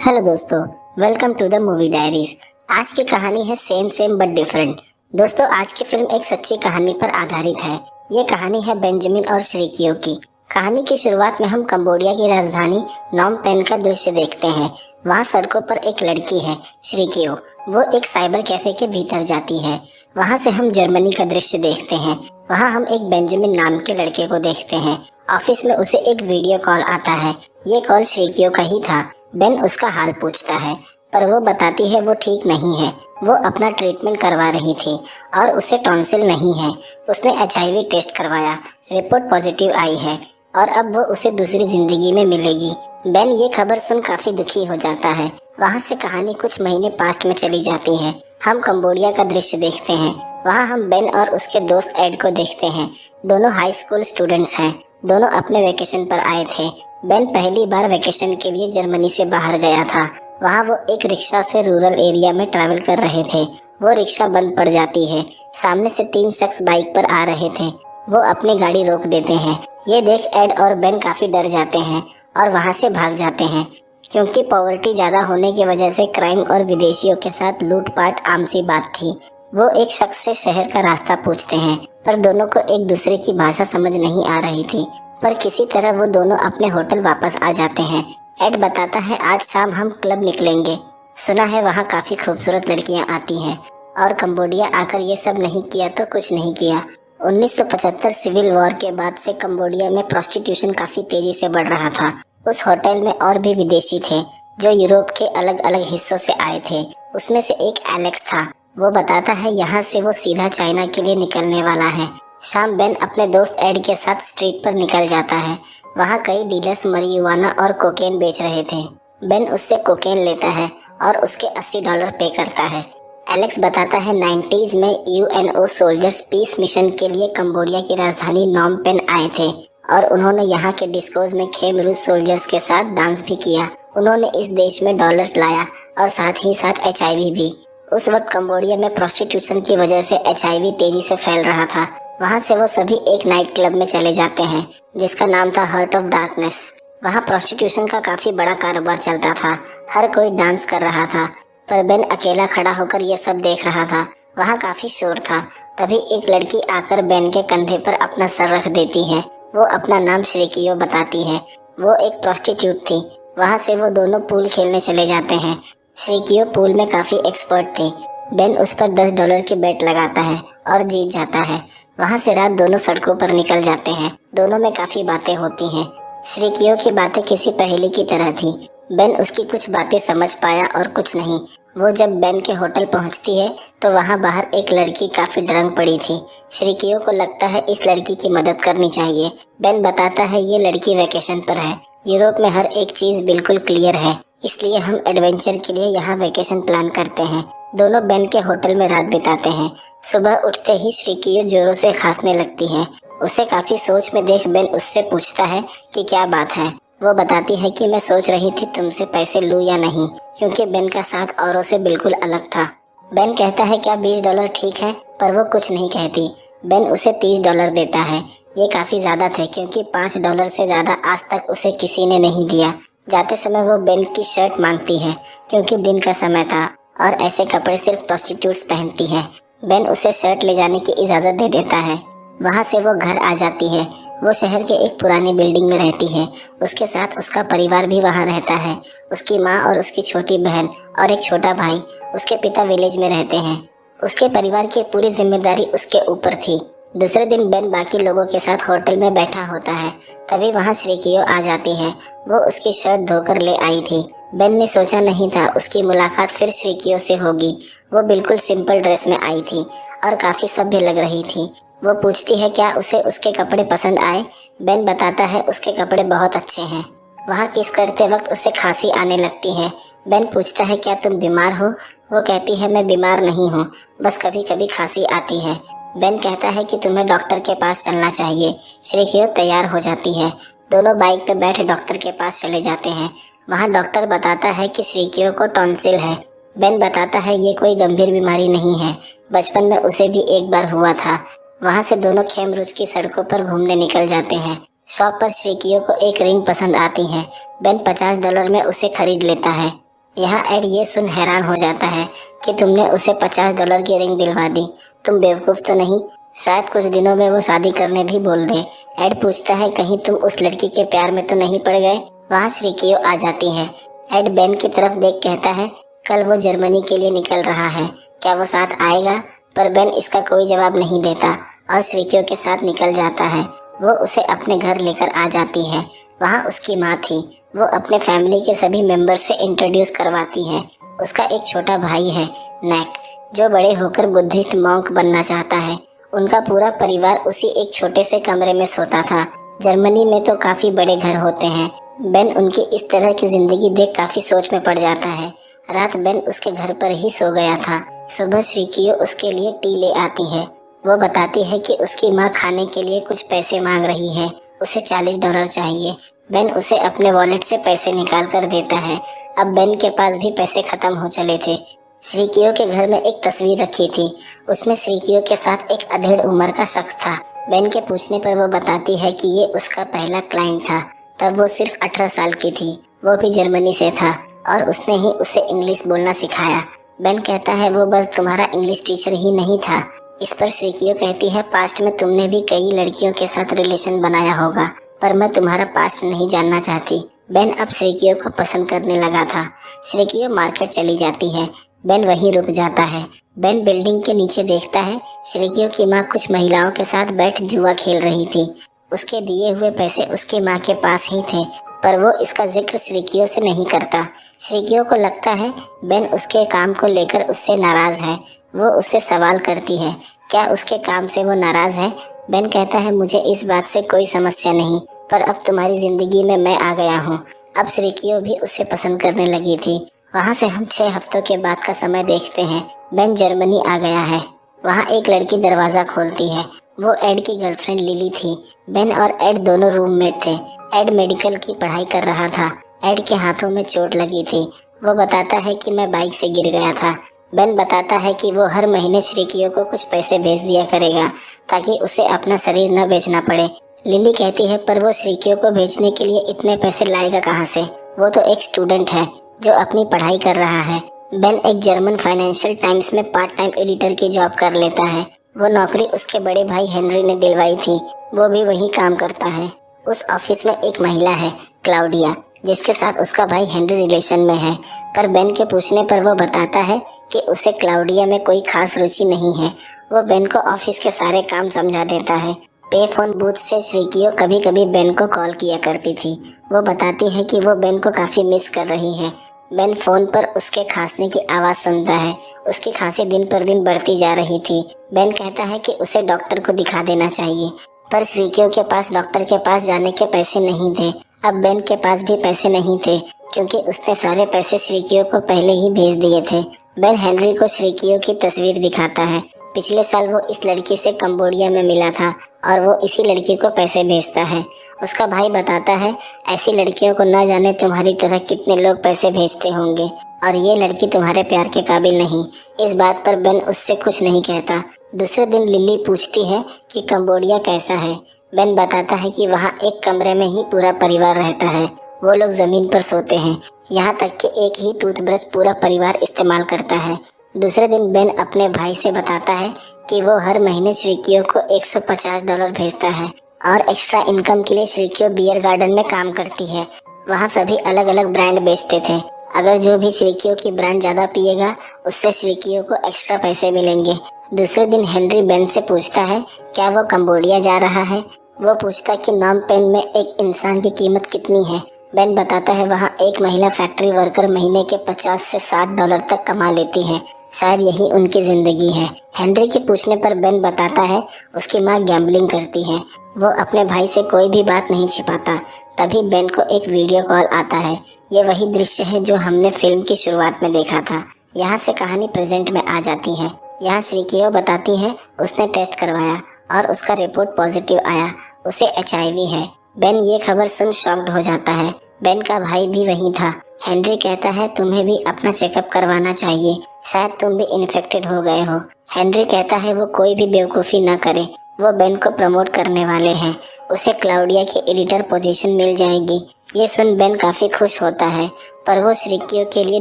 Hello दोस्तों, welcome to the movie diaries. आज की कहानी है सेम सेम बट डिफरेंट। दोस्तों, आज की फिल्म एक सच्ची कहानी पर आधारित है। ये कहानी है बेंजामिन और श्रीकियो की। कहानी की शुरुआत में हम कंबोडिया की राजधानी नॉम पेन का दृश्य देखते हैं। वहाँ सड़कों पर एक लड़की है, श्रीकियो। वो एक साइबर कैफे के भीतर जाती है। वहाँ से हम जर्मनी का दृश्य देखते हैं। वहाँ हम एक बेंजामिन नाम के लड़के को देखते हैं। ऑफिस में उसे एक वीडियो कॉल आता है। ये कॉल श्रीकियो का ही था। बेन उसका हाल पूछता है, पर वो बताती है वो ठीक नहीं है। वो अपना ट्रीटमेंट करवा रही थी और उसे टॉन्सिल नहीं है। उसने HIV टेस्ट करवाया, रिपोर्ट पॉजिटिव आई है और अब वो उसे दूसरी जिंदगी में मिलेगी। बेन ये खबर सुन काफी दुखी हो जाता है। वहाँ से कहानी कुछ महीने पास्ट में चली जाती है। हम कंबोडिया का दृश्य देखते हैं। वहाँ हम बेन और उसके दोस्त एड को देखते हैं। दोनों हाई स्कूल स्टूडेंट्स हैं। दोनों अपने वेकेशन पर आए थे। बेन पहली बार वेकेशन के लिए जर्मनी से बाहर गया था। वहाँ वो एक रिक्शा से रूरल एरिया में ट्रैवल कर रहे थे। वो रिक्शा बंद पड़ जाती है। सामने से 3 शख्स बाइक पर आ रहे थे। वो अपनी गाड़ी रोक देते हैं। ये देख एड और बेन काफी डर जाते हैं और वहाँ से भाग जाते हैं, क्योंकि पॉवर्टी ज्यादा होने की वजह से क्राइम और विदेशियों के साथ लूटपाट आम सी बात थी। वो एक शख्स से शहर का रास्ता पूछते हैं, पर दोनों को एक दूसरे की भाषा समझ नहीं आ रही थी। पर किसी तरह वो दोनों अपने होटल वापस आ जाते हैं। एड बताता है, आज शाम हम क्लब निकलेंगे। सुना है वहाँ काफी खूबसूरत लड़कियाँ आती हैं और कंबोडिया आकर ये सब नहीं किया तो कुछ नहीं किया। 1975 सिविल वॉर के बाद से कंबोडिया में प्रोस्टिट्यूशन काफी तेजी से बढ़ रहा था। उस होटल में और भी विदेशी थे जो यूरोप के अलग अलग हिस्सों से आए थे। उसमें से एक एलेक्स था। वो बताता है यहाँ से वो सीधा चाइना के लिए निकलने वाला है। शाम बेन अपने दोस्त एड के साथ स्ट्रीट पर निकल जाता है। वहाँ कई डीलर्स marijuana और कोकेन बेच रहे थे। बेन उससे कोकेन लेता है और उसके $80 पे करता है। एलेक्स बताता है 90s में UNO सोल्जर्स पीस मिशन के लिए कंबोडिया की राजधानी नॉम पेन आए थे और उन्होंने यहाँ के डिस्कोज में खेम रूस सोल्जर्स के साथ डांस भी किया। उन्होंने इस देश में डॉलर्स लाया और साथ ही साथ HIV भी। उस वक्त कंबोडिया में प्रोस्टिट्यूशन की वजह से HIV तेजी से फैल रहा था। वहाँ से वो सभी एक नाइट क्लब में चले जाते हैं जिसका नाम था हार्ट ऑफ डार्कनेस। वहाँ प्रोस्टिट्यूशन का काफी बड़ा कारोबार चलता था। हर कोई डांस कर रहा था, पर बेन अकेला खड़ा होकर ये सब देख रहा था। वहाँ काफी शोर था। तभी एक लड़की आकर बेन के कंधे पर अपना सर रख देती है। वो अपना नाम श्रीकियो बताती है। वो एक प्रोस्टिट्यूट थी। वहाँ से वो दोनों पूल खेलने चले जाते हैं। श्रीकियो पूल में काफी एक्सपर्ट थी। बेन उस पर $10 की बेट लगाता है और जीत जाता है। वहाँ से रात दोनों सड़कों पर निकल जाते हैं। दोनों में काफी बातें होती हैं। श्रीकियो की बातें किसी पहेली की तरह थी। बेन उसकी कुछ बातें समझ पाया और कुछ नहीं। वो जब बेन के होटल पहुँचती है तो वहाँ बाहर एक लड़की काफी ड्रंक पड़ी थी। श्रीकियो को लगता है इस लड़की की मदद करनी चाहिए। बेन बताता है ये लड़की वेकेशन पर है। यूरोप में हर एक चीज बिल्कुल क्लियर है, इसलिए हम एडवेंचर के लिए यहाँ वेकेशन प्लान करते हैं। दोनों बेन के होटल में रात बिताते हैं। सुबह उठते ही श्रीकियो जोरों से खांसने लगती है। उसे काफी सोच में देख बेन उससे पूछता है कि क्या बात है। वो बताती है कि मैं सोच रही थी तुमसे पैसे लूँ या नहीं, क्योंकि बेन का साथ औरों से बिल्कुल अलग था। बेन कहता है क्या $20 ठीक है, पर वो कुछ नहीं कहती। बेन उसे $30 देता है। ये काफी ज्यादा थे, क्योंकि $5 से ज्यादा आज तक उसे किसी ने नहीं दिया। जाते समय वो बेन की शर्ट मांगती है, क्योंकि दिन का समय था और ऐसे कपड़े सिर्फ प्रोस्टिट्यूट्स पहनती हैं। बेन उसे शर्ट ले जाने की इजाज़त दे देता है। वहाँ से वो घर आ जाती है। वो शहर के एक पुरानी बिल्डिंग में रहती है। उसके साथ उसका परिवार भी वहाँ रहता है। उसकी माँ और उसकी छोटी बहन और एक छोटा भाई। उसके पिता विलेज में रहते हैं। उसके परिवार की पूरी जिम्मेदारी उसके ऊपर थी। दूसरे दिन बेन बाकी लोगों के साथ होटल में बैठा होता है। तभी वहाँ श्रीकियो आ जाती है। वो उसकी शर्ट धोकर ले आई थी। बेन ने सोचा नहीं था उसकी मुलाकात फिर श्रीकियो से होगी। वो बिल्कुल सिंपल ड्रेस में आई थी और काफी सभ्य लग रही थी। वो पूछती है क्या उसे उसके कपड़े पसंद आए। बेन बताता है उसके कपड़े बहुत अच्छे हैं। वहाँ किस करते वक्त उसे खांसी आने लगती है। बेन पूछता है क्या तुम बीमार हो। वो कहती है मैं बीमार नहीं हूँ, बस कभी कभी खांसी आती है। बेन कहता है कि तुम्हें डॉक्टर के पास चलना चाहिए। श्रीकियो तैयार हो जाती है। दोनों बाइक पे बैठ डॉक्टर के पास चले जाते हैं। वहाँ डॉक्टर बताता है कि श्रीकियो को टॉन्सिल है। बेन बताता है ये कोई गंभीर बीमारी नहीं है, बचपन में उसे भी एक बार हुआ था। वहाँ से दोनों खेमरुच की सड़कों पर घूमने निकल जाते हैं। शॉप पर श्रीकियो को एक रिंग पसंद आती है। बेन $50 में उसे खरीद लेता है। यहाँ एड ये सुन हैरान हो जाता है कि तुमने उसे $50 की रिंग दिलवा दी। तुम बेवकूफ़ तो नहीं? शायद कुछ दिनों में वो शादी करने भी बोल दे। एड पूछता है कहीं तुम उस लड़की के प्यार में तो नहीं पड़ गए? वहाँ श्रीकियो आ जाती है। एड बेन की तरफ देख कहता है कल वो जर्मनी के लिए निकल रहा है, क्या वो साथ आएगा? पर बेन इसका कोई जवाब नहीं देता और श्रीकियो के साथ निकल जाता है। वो उसे अपने घर लेकर आ जाती है। वहाँ उसकी माँ थी। वो अपने फैमिली के सभी मेंबर से इंट्रोड्यूस करवाती है। उसका एक छोटा भाई है नैक, जो बड़े होकर बुद्धिस्ट मॉन्क बनना चाहता है। उनका पूरा परिवार उसी एक छोटे से कमरे में सोता था। जर्मनी में तो काफ़ी बड़े घर होते हैं। बेन उनकी इस तरह की ज़िंदगी देख काफ़ी सोच में पड़ जाता है। रात बेन उसके घर पर ही सो गया था। सुबह श्रीकियो उसके लिए टी ले आती है। वो बताती है कि उसकी माँ खाने के लिए कुछ पैसे मांग रही है, उसे $40 चाहिए। बेन उसे अपने वॉलेट से पैसे निकाल कर देता है। अब बेन के पास भी पैसे खत्म हो चले थे। श्रीकियो के घर में एक तस्वीर रखी थी। उसमें श्रीकियो के साथ एक अधेड़ उम्र का शख्स था। बेन के पूछने पर वो बताती है कि ये उसका पहला क्लाइंट था। तब वो सिर्फ 18 साल की थी। वो भी जर्मनी से था और उसने ही उसे इंग्लिश बोलना सिखाया। बेन कहता है वो बस तुम्हारा इंग्लिश टीचर ही नहीं था। इस पर श्रीकियो कहती है पास्ट में तुमने भी कई लड़कियों के साथ रिलेशन बनाया होगा, पर मैं तुम्हारा पास्ट नहीं जानना चाहती। बेन अब श्रीकियो को पसंद करने लगा था। श्रीकियो मार्केट चली जाती है। बेन वहीं रुक जाता है। बेन बिल्डिंग के नीचे देखता है श्रीकियो की माँ कुछ महिलाओं के साथ बैठ जुआ खेल रही थी। उसके दिए हुए पैसे उसकी माँ के पास ही थे, पर वो इसका जिक्र श्रीकियो से नहीं करता। श्रीकियो को लगता है बेन उसके काम को लेकर उससे नाराज़ है। वो उससे सवाल करती है क्या उसके काम से वो नाराज़ है? बेन कहता है मुझे इस बात से कोई समस्या नहीं, पर अब तुम्हारी ज़िंदगी में मैं आ गया हूँ। अब श्रीकियो भी उसे पसंद करने लगी थी। वहाँ से हम 6 हफ्तों के बाद का समय देखते हैं। बेन जर्मनी आ गया है। वहाँ एक लड़की दरवाज़ा खोलती है। वो एड की गर्लफ्रेंड लिली थी। बेन और एड दोनों रूममेट थे। एड मेडिकल की पढ़ाई कर रहा था। एड के हाथों में चोट लगी थी। वो बताता है कि मैं बाइक से गिर गया था। बेन बताता है कि वो हर महीने श्रीकियो को कुछ पैसे भेज दिया करेगा ताकि उसे अपना शरीर न बेचना पड़े। लिली कहती है पर वो श्रीकियो को बेचने के लिए इतने पैसे लाएगा कहाँ से? वो तो एक स्टूडेंट है जो अपनी पढ़ाई कर रहा है। बेन एक जर्मन फाइनेंशियल टाइम्स में पार्ट टाइम एडिटर की जॉब कर लेता है। वो नौकरी उसके बड़े भाई हेनरी ने दिलवाई थी। वो भी वही काम करता है। उस ऑफिस में एक महिला है क्लाउडिया, जिसके साथ उसका भाई हेनरी रिलेशन में है। पर बेन के पूछने पर वो बताता है कि उसे क्लाउडिया में कोई खास रुचि नहीं है। वो बेन को ऑफिस के सारे काम समझा देता है। पे फोन बूथ से श्रीकियो कभी कभी बेन को कॉल किया करती थी। वो बताती है कि वो बेन को काफ़ी मिस कर रही है। बेन फ़ोन पर उसके खांसने की आवाज़ सुनता है। उसकी खांसी दिन पर दिन बढ़ती जा रही थी। बेन कहता है कि उसे डॉक्टर को दिखा देना चाहिए, पर श्रीकियो के पास डॉक्टर के पास जाने के पैसे नहीं थे। अब बेन के पास भी पैसे नहीं थे क्योंकि उसने सारे पैसे श्रीकियो को पहले ही भेज दिए थे। बेन हेनरी को श्रीकियो की तस्वीर दिखाता है। पिछले साल वो इस लड़की से कंबोडिया में मिला था और वो इसी लड़की को पैसे भेजता है। उसका भाई बताता है ऐसी लड़कियों को न जाने तुम्हारी तरह कितने लोग पैसे भेजते होंगे और ये लड़की तुम्हारे प्यार के काबिल नहीं। इस बात पर बेन उससे कुछ नहीं कहता। दूसरे दिन लिली पूछती है कि कंबोडिया कैसा है। बेन बताता है कि वहाँ एक कमरे में ही पूरा परिवार रहता है। वो लोग ज़मीन पर सोते हैं, यहाँ तक कि एक ही टूथब्रश पूरा परिवार इस्तेमाल करता है। दूसरे दिन बेन अपने भाई से बताता है कि वो हर महीने श्रीकियो को $150 भेजता है और एक्स्ट्रा इनकम के लिए श्रीकियो बियर गार्डन में काम करती है। वहाँ सभी अलग अलग ब्रांड बेचते थे। अगर जो भी श्रीकियो की ब्रांड ज़्यादा पिएगा उससे श्रीकियो को एक्स्ट्रा पैसे मिलेंगे। दूसरे दिन हेनरी बेन से पूछता है क्या वो कंबोडिया जा रहा है। वो पूछता कि नॉम पेन में एक इंसान की कीमत कितनी है। बेन बताता है वहाँ एक महिला फैक्ट्री वर्कर महीने के 50 से $60 तक कमा लेती है। शायद यही उनकी ज़िंदगी है। हेनरी के पूछने पर बेन बताता है उसकी माँ गैम्बलिंग करती है। वो अपने भाई से कोई भी बात नहीं छिपाता। तभी बेन को एक वीडियो कॉल आता है। ये वही दृश्य है जो हमने फिल्म की शुरुआत में देखा था। यहाँ से कहानी प्रेजेंट में आ जाती है। यहाँ श्रीकियो बताती है उसने टेस्ट करवाया और उसका रिपोर्ट पॉजिटिव आया। उसे HIV है। बेन ये खबर सुन शॉक्ड हो जाता है। बेन का भाई भी वहीं था। हेनरी कहता है तुम्हें भी अपना चेकअप करवाना चाहिए, शायद तुम भी इन्फेक्टेड हो गए हो। हेनरी कहता है वो कोई भी बेवकूफ़ी ना करे, वो बेन को प्रमोट करने वाले हैं। उसे क्लाउडिया की एडिटर पोजीशन मिल जाएगी। ये सुन बेन काफ़ी खुश होता है, पर वो श्रीकियो के लिए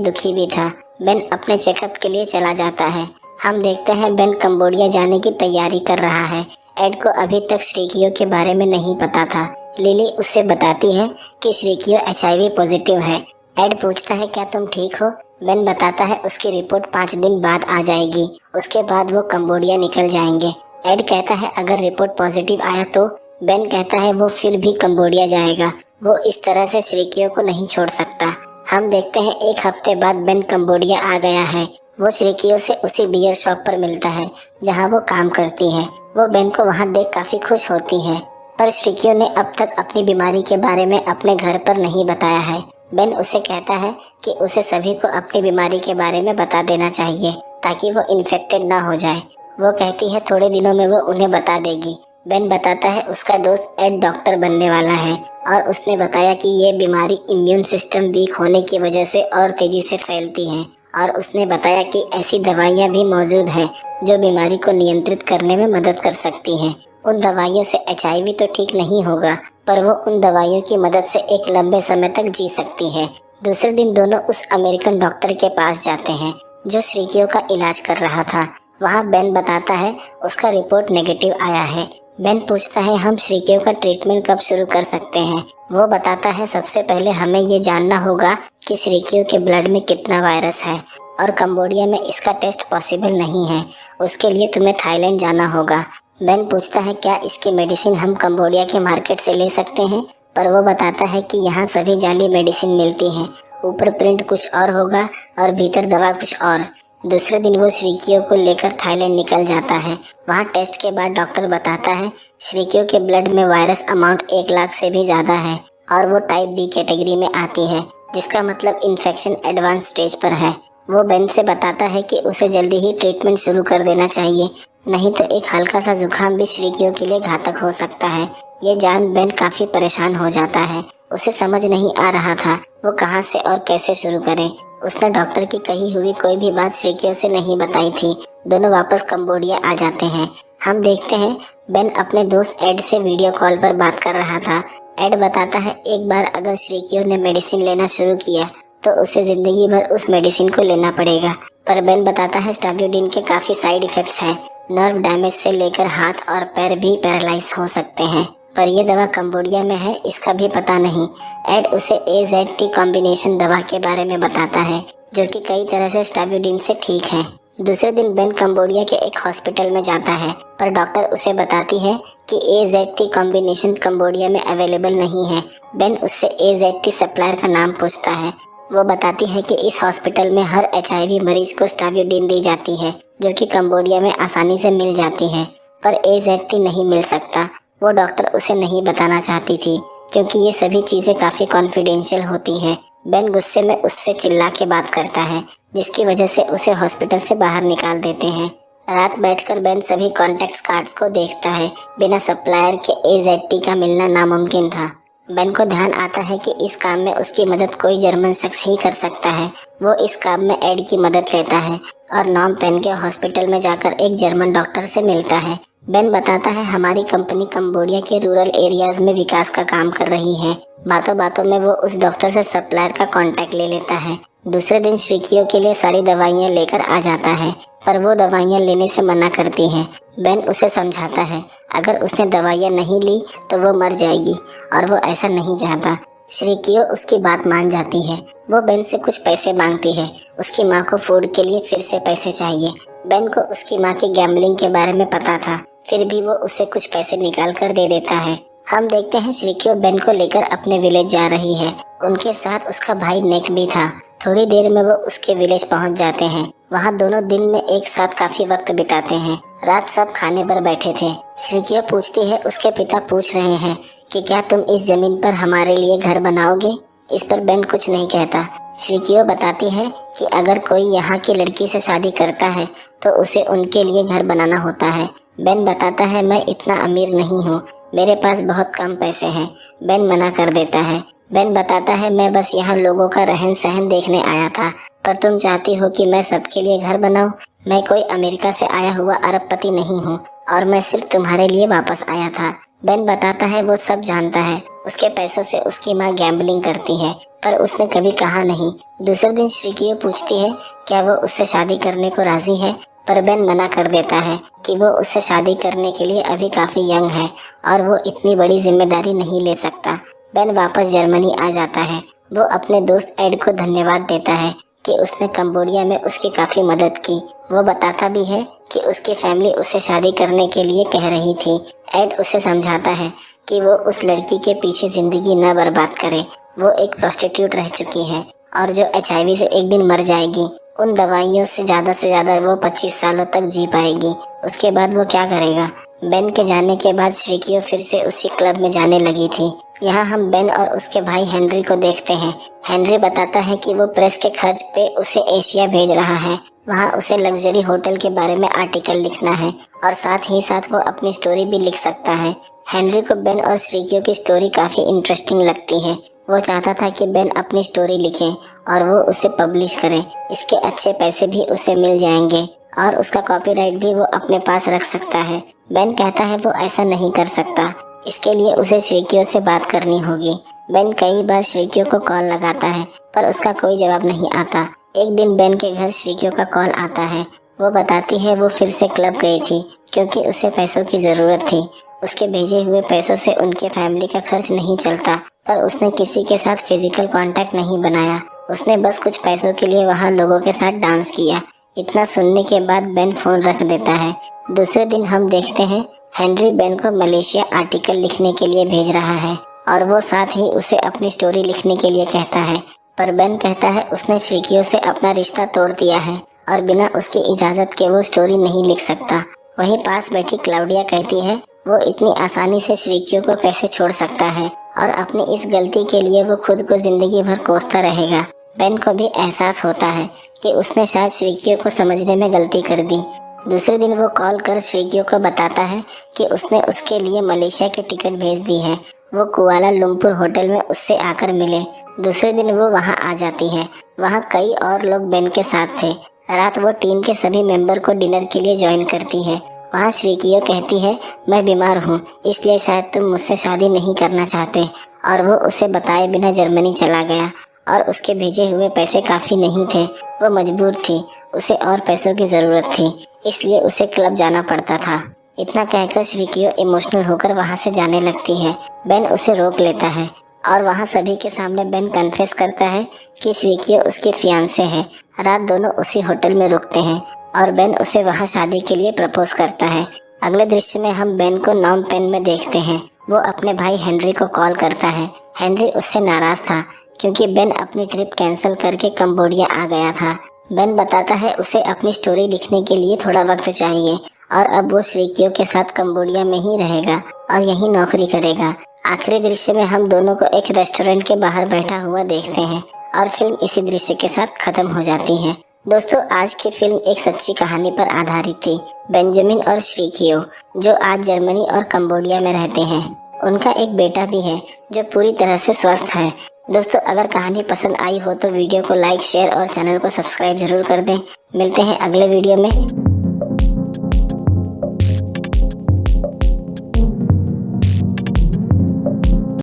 दुखी भी था। बेन अपने चेकअप के लिए चला जाता है। हम देखते हैं बेन कंबोडिया जाने की तैयारी कर रहा है। एड को अभी तक श्रीकियो के बारे में नहीं पता था। लिली उसे बताती है कि श्रीकियो HIV पॉजिटिव है। एड पूछता है क्या तुम ठीक हो? बेन बताता है उसकी रिपोर्ट 5 दिन बाद आ जाएगी, उसके बाद वो कंबोडिया निकल जाएंगे। एड कहता है अगर रिपोर्ट पॉजिटिव आया तो? बेन कहता है वो फिर भी कंबोडिया जाएगा, वो इस तरह से श्रीकियो को नहीं छोड़ सकता। हम देखते हैं 1 हफ्ते बाद बेन कंबोडिया आ गया है। वो श्रीकियो से उसी बियर शॉप पर मिलता है जहाँ वो काम करती है। वो बेन को वहाँ देख काफ़ी खुश होती है, पर श्रीकियो ने अब तक अपनी बीमारी के बारे में अपने घर पर नहीं बताया है। बेन उसे कहता है कि उसे सभी को अपनी बीमारी के बारे में बता देना चाहिए ताकि वो इन्फेक्टेड ना हो जाए। वो कहती है थोड़े दिनों में वो उन्हें बता देगी। बेन बताता है उसका दोस्त एड डॉक्टर बनने वाला है और उसने बताया कि ये बीमारी इम्यून सिस्टम वीक होने की वजह से और तेज़ी से फैलती है, और उसने बताया कि ऐसी दवाइयाँ भी मौजूद हैं जो बीमारी को नियंत्रित करने में मदद कर सकती हैं। उन दवाइयों से HIV तो ठीक नहीं होगा, पर वो उन दवाइयों की मदद से एक लंबे समय तक जी सकती है। दूसरे दिन दोनों उस अमेरिकन डॉक्टर के पास जाते हैं जो श्रीकियो का इलाज कर रहा था। वहाँ बेन बताता है उसका रिपोर्ट नेगेटिव आया है। बेन पूछता है हम श्रीकियो का ट्रीटमेंट कब शुरू कर सकते हैं? वो बताता है सबसे पहले हमें ये जानना होगा कि श्रीकियो के ब्लड में कितना वायरस है, और कंबोडिया में इसका टेस्ट पॉसिबल नहीं है। उसके लिए तुम्हें थाईलैंड जाना होगा। बेन पूछता है क्या इसकी मेडिसिन हम कंबोडिया के मार्केट से ले सकते हैं, पर वो बताता है कि यहाँ सभी जाली मेडिसिन मिलती हैं। ऊपर प्रिंट कुछ और होगा और भीतर दवा कुछ और। दूसरे दिन वो श्रीकियो को लेकर थाईलैंड निकल जाता है। वहाँ टेस्ट के बाद डॉक्टर बताता है श्रीकियो के ब्लड में वायरस अमाउंट 1 लाख से भी ज़्यादा है और वो टाइप B कैटेगरी में आती है, जिसका मतलब इन्फेक्शन एडवांस स्टेज पर है। वो बेन से बताता है कि उसे जल्दी ही ट्रीटमेंट शुरू कर देना चाहिए, नहीं तो एक हल्का सा जुकाम भी श्रीकियो के लिए घातक हो सकता है। ये जान बेन काफ़ी परेशान हो जाता है। उसे समझ नहीं आ रहा था वो कहाँ से और कैसे शुरू करे। उसने डॉक्टर की कही हुई कोई भी बात श्रीकियो से नहीं बताई थी। दोनों वापस कंबोडिया आ जाते हैं। हम देखते हैं बेन अपने दोस्त एड से वीडियो कॉल पर बात कर रहा था। एड बताता है एक बार अगर श्रीकियो ने मेडिसिन लेना शुरू किया तो उसे ज़िंदगी भर उस मेडिसिन को लेना पड़ेगा। पर बेन बताता है स्टाबियोडिन के काफ़ी साइड इफ़ेक्ट्स हैं। नर्व डैमेज से लेकर हाथ और पैर भी पैरालाइज हो सकते हैं, पर यह दवा कंबोडिया में है इसका भी पता नहीं। एड उसे AZT कॉम्बिनेशन दवा के बारे में बताता है जो कि कई तरह से स्टाबियोडिन से ठीक है। दूसरे दिन बेन कंबोडिया के एक हॉस्पिटल में जाता है, पर डॉक्टर उसे बताती है कि AZT कॉम्बिनेशन कंबोडिया में अवेलेबल नहीं है। बेन उससे AZT सप्लायर का नाम पूछता है। वो बताती है कि इस हॉस्पिटल में हर HIV मरीज को स्टाबियोडिन दी जाती है जो कि कंबोडिया में आसानी से मिल जाती है, पर AZT नहीं मिल सकता। वो डॉक्टर उसे नहीं बताना चाहती थी क्योंकि ये सभी चीज़ें काफ़ी कॉन्फिडेंशियल होती हैं। बेन गुस्से में उससे चिल्ला के बात करता है जिसकी वजह से उसे हॉस्पिटल से बाहर निकाल देते हैं। रात बैठकर बेन सभी कॉन्टैक्ट कार्ड्स को देखता है। बिना सप्लायर के AZT का मिलना नामुमकिन था। बेन को ध्यान आता है कि इस काम में उसकी मदद कोई जर्मन शख्स ही कर सकता है। वो इस काम में एड की मदद लेता है और नॉम पेन के हॉस्पिटल में जाकर एक जर्मन डॉक्टर से मिलता है। बेन बताता है हमारी कंपनी कंबोडिया के रूरल एरियाज में विकास का काम कर रही है। बातों बातों में वो उस डॉक्टर से सप्लायर का कांटेक्ट ले लेता है। दूसरे दिन श्रीकियो के लिए सारी दवाइयाँ लेकर आ जाता है, पर वो दवाइयाँ लेने से मना करती हैं। बेन उसे समझाता है अगर उसने दवाइयाँ नहीं ली तो वो मर जाएगी और वो ऐसा नहीं चाहता। श्रीकियो उसकी बात मान जाती है। वो बेन से कुछ पैसे मांगती है। उसकी माँ को फूड के लिए फिर से पैसे चाहिए। बेन को उसकी माँ की गैम्बलिंग के बारे में पता था, फिर भी वो उसे कुछ पैसे निकाल कर दे देता है। हम देखते हैं श्रीकियो बेन को लेकर अपने विलेज जा रही है। उनके साथ उसका भाई नेक भी था। थोड़ी देर में वो उसके विलेज पहुंच जाते हैं। वहाँ दोनों दिन में एक साथ काफी वक्त बिताते हैं। रात सब खाने पर बैठे थे। श्रीकियो पूछती है उसके पिता पूछ रहे हैं कि क्या तुम इस जमीन पर हमारे लिए घर बनाओगे? इस पर बेन कुछ नहीं कहता। श्रीकियो बताती है कि अगर कोई यहाँ की लड़की से शादी करता है तो उसे उनके लिए घर बनाना होता है। बेन बताता है मैं इतना अमीर नहीं हूँ, मेरे पास बहुत कम पैसे हैं। बेन मना कर देता है। बेन बताता है मैं बस यहाँ लोगों का रहन सहन देखने आया था, पर तुम चाहती हो कि मैं सबके लिए घर बनाऊँ। मैं कोई अमेरिका से आया हुआ अरबपति नहीं हूँ और मैं सिर्फ तुम्हारे लिए वापस आया था। बेन बताता है वो सब जानता है, उसके पैसों से उसकी माँ गैम्बलिंग करती है, पर उसने कभी कहा नहीं। दूसरे दिन श्रीकियो पूछती है क्या वो उससे शादी करने को राजी है, पर बेन मना कर देता है कि वो उससे शादी करने के लिए अभी काफ़ी यंग है और वो इतनी बड़ी जिम्मेदारी नहीं ले सकता। बेन वापस जर्मनी आ जाता है। वो अपने दोस्त एड को धन्यवाद देता है कि उसने कंबोडिया में उसकी काफ़ी मदद की। वो बताता भी है कि उसकी फैमिली उसे शादी करने के लिए कह रही थी। एड उसे समझाता है कि वो उस लड़की के पीछे ज़िंदगी न बर्बाद करे। वो एक प्रोस्टिट्यूट रह चुकी है और जो HIV से एक दिन मर जाएगी। उन दवाइयों से ज़्यादा वो 25 सालों तक जी पाएगी। उसके बाद वो क्या करेगा? बेन के जाने के बाद श्रीकियो फिर से उसी क्लब में जाने लगी थी। यहाँ हम बेन और उसके भाई हेनरी को देखते हैं। हेनरी बताता है कि वो प्रेस के खर्च पे उसे एशिया भेज रहा है। वहाँ उसे लग्जरी होटल के बारे में आर्टिकल लिखना है और साथ ही साथ वो अपनी स्टोरी भी लिख सकता है। हेनरी को बेन और श्रीकियो की स्टोरी काफ़ी इंटरेस्टिंग लगती है। वो चाहता था कि बेन अपनी स्टोरी लिखे और वो उसे पब्लिश करे। इसके अच्छे पैसे भी उसे मिल जाएंगे और उसका कॉपीराइट भी वो अपने पास रख सकता है। बेन कहता है वो ऐसा नहीं कर सकता, इसके लिए उसे श्रीकियो से बात करनी होगी। बेन कई बार श्रीकियो को कॉल लगाता है पर उसका कोई जवाब नहीं आता। एक दिन बेन के घर श्रीकियो का कॉल आता है। वो बताती है वो फिर से क्लब गई थी क्योंकि उसे पैसों की ज़रूरत थी। उसके भेजे हुए पैसों से उनके फैमिली का खर्च नहीं चलता, पर उसने किसी के साथ फिजिकल कांटेक्ट नहीं बनाया। उसने बस कुछ पैसों के लिए वहाँ लोगों के साथ डांस किया। इतना सुनने के बाद बेन फ़ोन रख देता है। दूसरे दिन हम देखते हैं हेनरी बेन को मलेशिया आर्टिकल लिखने के लिए भेज रहा है और वो साथ ही उसे अपनी स्टोरी लिखने के लिए कहता है, पर बेन कहता है उसने श्रीकियो से अपना रिश्ता तोड़ दिया है और बिना उसकी इजाज़त के वो स्टोरी नहीं लिख सकता। वहीं पास बैठी क्लाउडिया कहती है वो इतनी आसानी से श्रीकियो को कैसे छोड़ सकता है और अपनी इस गलती के लिए वो खुद को जिंदगी भर कोसता रहेगा। बेन को भी एहसास होता है कि उसने शायद श्रीकियो को समझने में गलती कर दी। दूसरे दिन वो कॉल कर श्रीकियो को बताता है कि उसने उसके लिए मलेशिया की टिकट भेज दी है। वो कुआला लुम्पुर होटल में उससे आकर मिले। दूसरे दिन वो वहाँ आ जाती है। वहाँ कई और लोग बेन के साथ थे। रात वो टीम के सभी मेंबर को डिनर के लिए ज्वाइन करती है। वहाँ श्रीकियो कहती है मैं बीमार हूँ, इसलिए शायद तुम मुझसे शादी नहीं करना चाहते, और वो उसे बताए बिना जर्मनी चला गया और उसके भेजे हुए पैसे काफ़ी नहीं थे। वो मजबूर थी, उसे और पैसों की ज़रूरत थी, इसलिए उसे क्लब जाना पड़ता था। इतना कहकर श्रीकियो इमोशनल होकर वहाँ से जाने लगती है। बेन उसे रोक लेता है और वहाँ सभी के सामने बेन कन्फेस करता है कि श्रीकियो उसके फियांसे है। रात दोनों उसी होटल में रुकते हैं और बेन उसे वहाँ शादी के लिए प्रपोज करता है। अगले दृश्य में हम बेन को नॉम पेन में देखते हैं। वो अपने भाई हेनरी को कॉल करता है। हेनरी उससे नाराज़ था क्योंकि बेन अपनी ट्रिप कैंसिल करके कंबोडिया आ गया था। बेन बताता है उसे अपनी स्टोरी लिखने के लिए थोड़ा वक्त चाहिए और अब वो श्रीकियो के साथ कंबोडिया में ही रहेगा और यहीं नौकरी करेगा। आखिरी दृश्य में हम दोनों को एक रेस्टोरेंट के बाहर बैठा हुआ देखते हैं और फिल्म इसी दृश्य के साथ खत्म हो जाती है। दोस्तों, आज की फिल्म एक सच्ची कहानी पर आधारित थी। बेंजामिन और श्रीकियो जो आज जर्मनी और कंबोडिया में रहते हैं, उनका एक बेटा भी है जो पूरी तरह से स्वस्थ है। दोस्तों, अगर कहानी पसंद आई हो तो वीडियो को लाइक, शेयर और चैनल को सब्सक्राइब जरूर कर दें। मिलते हैं अगले वीडियो में।